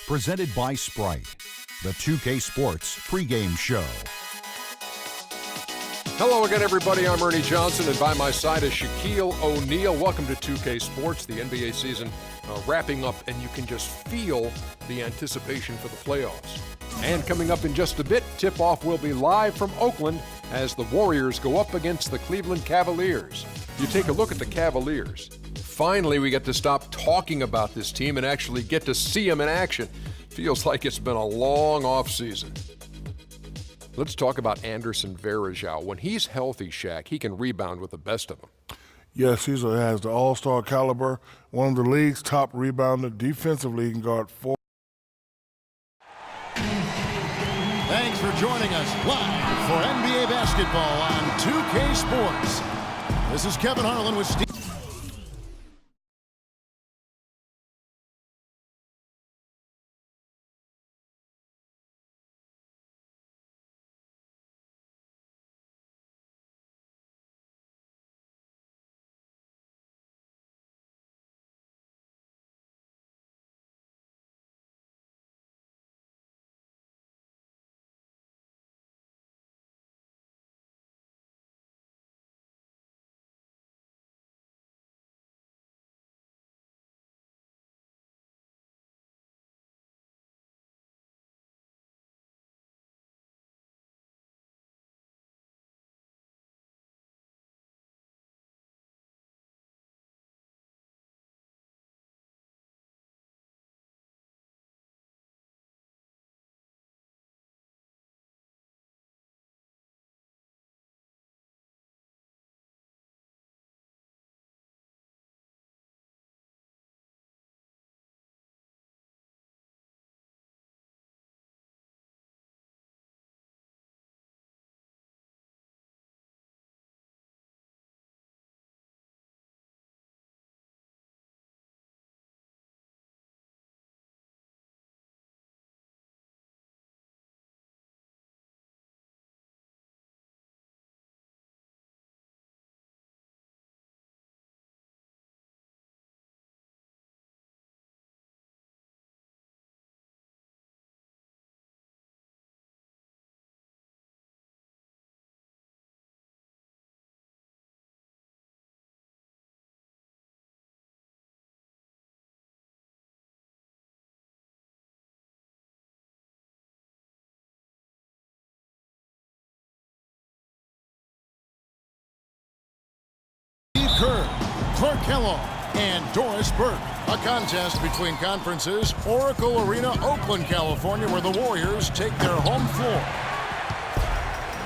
presented by Sprite, the 2K Sports pregame show. Hello again, everybody. I'm Ernie Johnson, and by my side is Shaquille O'Neal. Welcome to 2K Sports, the NBA season wrapping up, and you can just feel the anticipation for the playoffs. And coming up in just a bit, tip-off will be live from Oakland as the Warriors go up against the Cleveland Cavaliers. You take a look at the Cavaliers. Finally, we get to stop talking about this team and actually get to see them in action. Feels like it's been a long offseason. Let's talk about Anderson Varejao. When he's healthy, Shaq, he can rebound with the best of them. Yes, he has the all-star caliber, one of the league's top rebounder, defensively he can guard 4. Thanks for joining us live for NBA basketball on 2K Sports. This is Kevin Harlan with Steve. Kerr, Clark Kellogg, and Doris Burke. A contest between conferences, Oracle Arena, Oakland, California, where the Warriors take their home floor.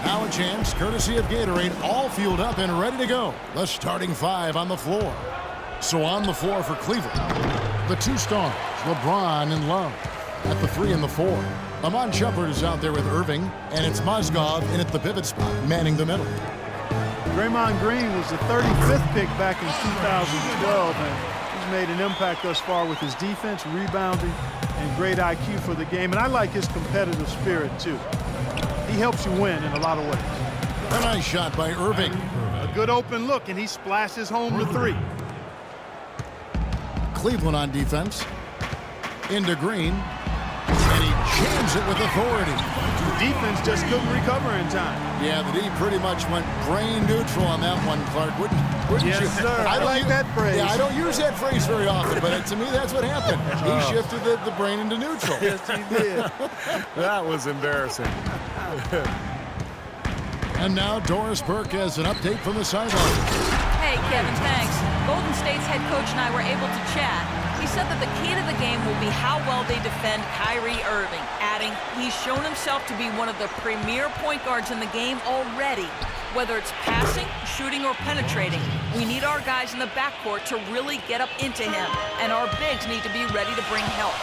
Now a chance, courtesy of Gatorade, all fueled up and ready to go. The starting five on the floor. So on the floor for Cleveland, the two stars, LeBron and Love. At the 3 and the 4, Iman Shumpert is out there with Irving, and it's Mozgov in at the pivot spot, manning the middle. Draymond Green was the 35th pick back in 2012, and he's made an impact thus far with his defense, rebounding, and great IQ for the game. And I like his competitive spirit, too. He helps you win in a lot of ways. A nice shot by Irving. A good open look, and he splashes home the 3. Cleveland on defense. Into Green. And he jams it with authority. The defense just couldn't recover in time. Yeah, the D pretty much went brain neutral on that one, Clark. Wouldn't yes, you? Sir. I like that phrase. Yeah, I don't use that phrase very often, but to me, that's what happened. He shifted the brain into neutral. Yes, he did. That was embarrassing. And now Doris Burke has an update from the sideline. Hey, Kevin, thanks. Golden State's head coach and I were able to chat. He said that the key to the game will be how well they defend Kyrie Irving, adding he's shown himself to be one of the premier point guards in the game already. Whether it's passing, shooting, or penetrating, we need our guys in the backcourt to really get up into him, and our bigs need to be ready to bring help.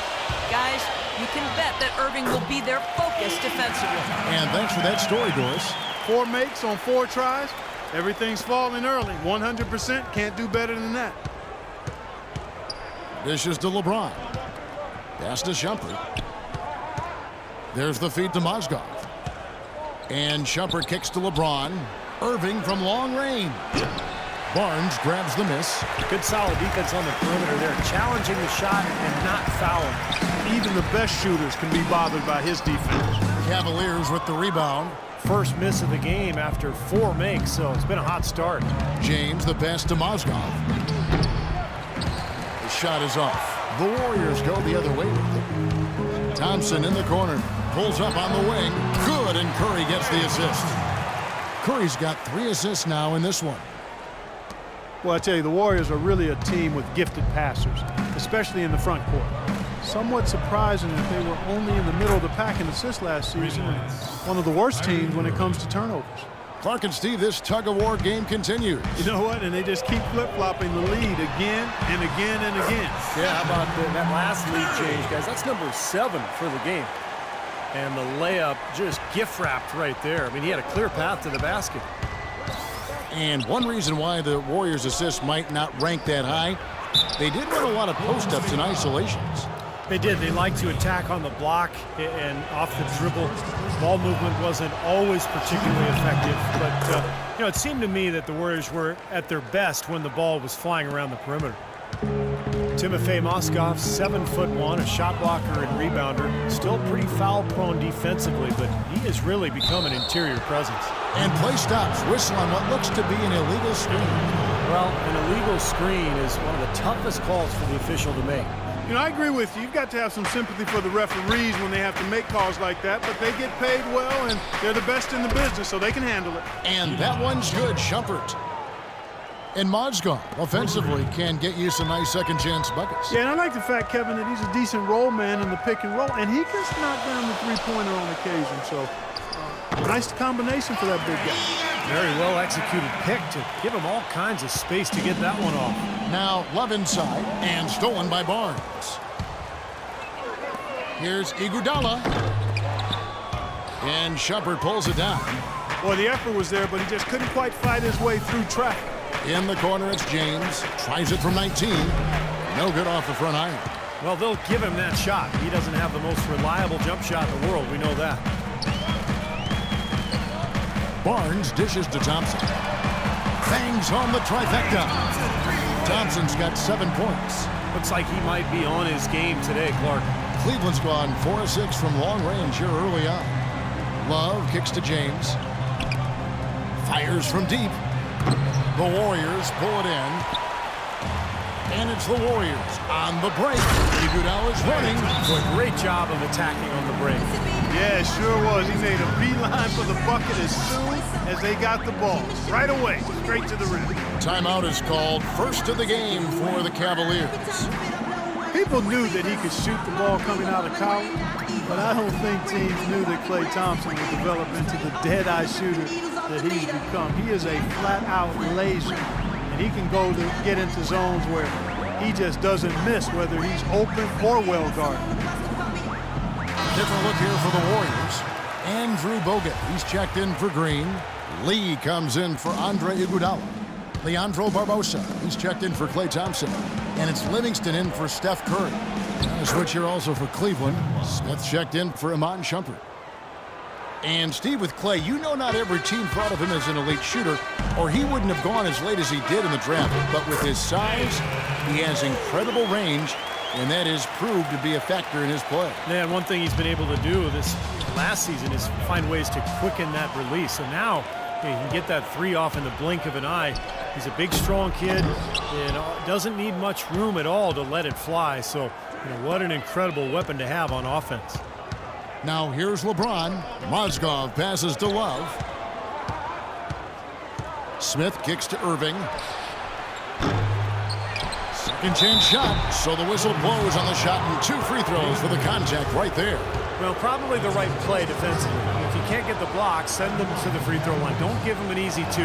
Guys, you can bet that Irving will be their focus defensively. And thanks for that story, Doris. 4 makes on 4 tries. Everything's falling early. 100%. Can't do better than that. Dishes to LeBron. Pass to Shumpert. There's the feed to Mozgov. And Shumpert kicks to LeBron. Irving from long range. Barnes grabs the miss. Good solid defense on the perimeter there, challenging the shot and not fouling. Even the best shooters can be bothered by his defense. Cavaliers with the rebound. First miss of the game after 4 makes, so it's been a hot start. James the pass to Mozgov. The shot is off. The Warriors go the other way with it. Thompson in the corner. Pulls up on the wing. Good, and Curry gets the assist. Curry's got 3 assists now in this one. Well, I tell you, the Warriors are really a team with gifted passers, especially in the front court. Somewhat surprising that they were only in the middle of the pack in assists last season, and one of the worst teams when it comes to turnovers. Clark and Steve, this tug-of-war game continues. You know what? And they just keep flip-flopping the lead again and again and again. Yeah, how about that last lead change, guys? That's number 7 for the game. And the layup just gift-wrapped right there. I mean, he had a clear path to the basket. And one reason why the Warriors' assists might not rank that high, they did run a lot of post-ups and isolations. They did. They like to attack on the block and off the dribble. Ball movement wasn't always particularly effective, but it seemed to me that the Warriors were at their best when the ball was flying around the perimeter. Timofey Mozgov, 7'1", a shot blocker and rebounder. Still pretty foul-prone defensively, but he has really become an interior presence. And play stops. Whistle on what looks to be an illegal screen. Well, an illegal screen is one of the toughest calls for the official to make. You know, I agree with you. You've got to have some sympathy for the referees when they have to make calls like that, but they get paid well, and they're the best in the business, so they can handle it. And that one's good. Shumpert. And Mozgov, offensively, can get you some nice second-chance buckets. Yeah, and I like the fact, Kevin, that he's a decent roll man in the pick and roll, and he can knock down the three-pointer on occasion, so nice combination for that big guy. Very well executed pick to give him all kinds of space to get that one off. Now Love inside and stolen by Barnes. Here's Iguodala. And Shumpert pulls it down. Well, the effort was there, but he just couldn't quite fight his way through traffic. In the corner, it's James. Tries it from 19. No good off the front iron. Well, they'll give him that shot. He doesn't have the most reliable jump shot in the world. We know that. Barnes dishes to Thompson. Bangs home the trifecta. Thompson's got 7 points. Looks like he might be on his game today, Clark. Cleveland's gone 4 of 6 from long range here early on. Love kicks to James. Fires from deep. The Warriors pull it in. And it's the Warriors on the break. Iguodala's running. A great job of attacking on the break. Yeah, it sure was. He made a beeline for the bucket as soon as they got the ball. Right away, straight to the rim. Timeout is called. First of the game for the Cavaliers. People knew that he could shoot the ball coming out of college, but I don't think teams knew that Klay Thompson would develop into the dead-eye shooter that he's become. He is a flat-out laser, and he can go to get into zones where he just doesn't miss, whether he's open or well-guarded. Different look here for the Warriors. Andrew Bogut, he's checked in for Green. Lee comes in for Andre Iguodala. Leandro Barbosa, he's checked in for Klay Thompson. And it's Livingston in for Steph Curry. A switch here also for Cleveland. Smith checked in for Iman Shumpert. And Steve, with Klay, you know not every team thought of him as an elite shooter, or he wouldn't have gone as late as he did in the draft. But with his size, he has incredible range, and that has proved to be a factor in his play. Yeah, and one thing he's been able to do this last season is find ways to quicken that release. So now he can get that 3 off in the blink of an eye. He's a big, strong kid and doesn't need much room at all to let it fly. So, what an incredible weapon to have on offense. Now here's LeBron. Mozgov passes to Love. Smith kicks to Irving. Second chance shot, so the whistle blows on the shot and 2 free throws for the contact right there. Well, probably the right play defensively. If you can't get the block, send them to the free throw line. Don't give them an easy 2.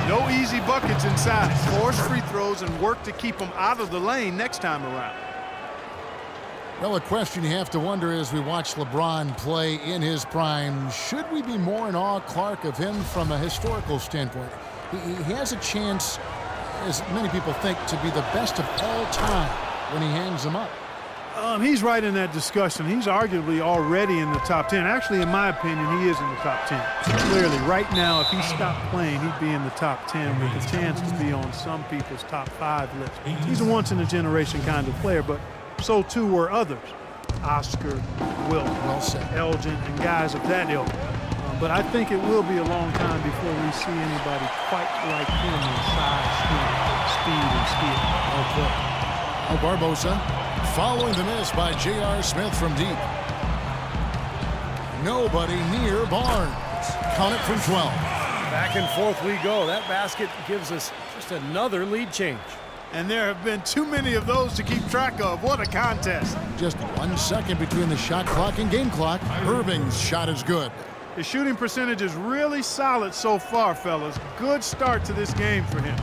No easy buckets inside. Force free throws and work to keep them out of the lane next time around. Well, a question you have to wonder as we watch LeBron play in his prime, should we be more in awe, Clark, of him from a historical standpoint? He has a chance, as many people think, to be the best of all time when he hangs them up. He's right in that discussion. He's arguably already in the top 10. Actually, in my opinion, he is in the top 10. Clearly, right now, if he stopped playing, he'd be in the top 10 with a chance to be on some people's top 5 list. He's a once-in-a-generation kind of player, but so too were others. Oscar, Wilt, Elgin, and guys of that ilk. But I think it will be a long time before we see anybody quite like him in size, speed, and skill. Barbosa following the miss by J.R. Smith from deep. Nobody near Barnes. Count it from 12. Back and forth we go. That basket gives us just another lead change. And there have been too many of those to keep track of. What a contest. Just 1 second between the shot clock and game clock. Irving's shot is good. His shooting percentage is really solid so far, fellas. Good start to this game for him.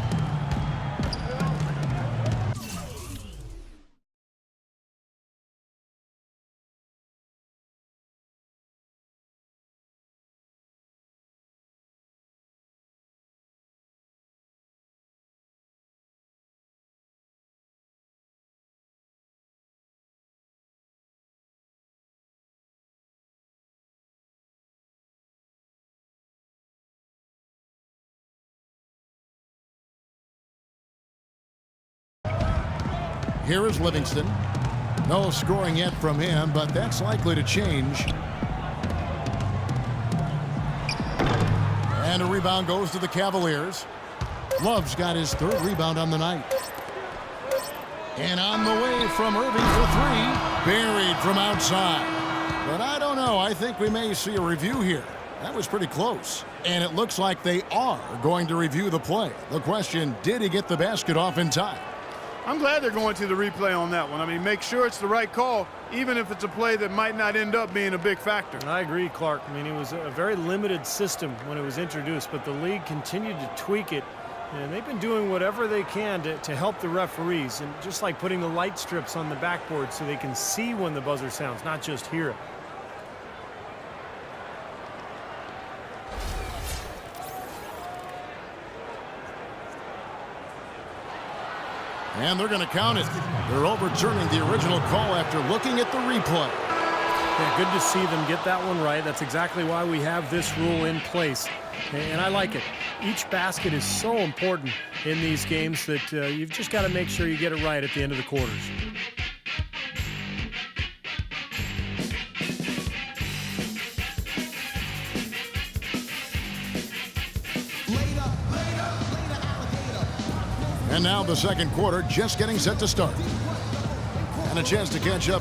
Here is Livingston. No scoring yet from him, but that's likely to change. And a rebound goes to the Cavaliers. Love's got his 3rd rebound on the night. And on the way from Irving for 3. Buried from outside. But I don't know. I think we may see a review here. That was pretty close. And it looks like they are going to review the play. The question, did he get the basket off in time? I'm glad they're going to the replay on that one. I mean, make sure it's the right call, even if it's a play that might not end up being a big factor. I agree, Clark. I mean, it was a very limited system when it was introduced, but the league continued to tweak it, and they've been doing whatever they can to help the referees, and just like putting the light strips on the backboard so they can see when the buzzer sounds, not just hear it. And they're going to count it. They're overturning the original call after looking at the replay. Yeah, good to see them get that one right. That's exactly why we have this rule in place. And I like it. Each basket is so important in these games that you've just got to make sure you get it right at the end of the quarters. And now the second quarter just getting set to start. And a chance to catch up.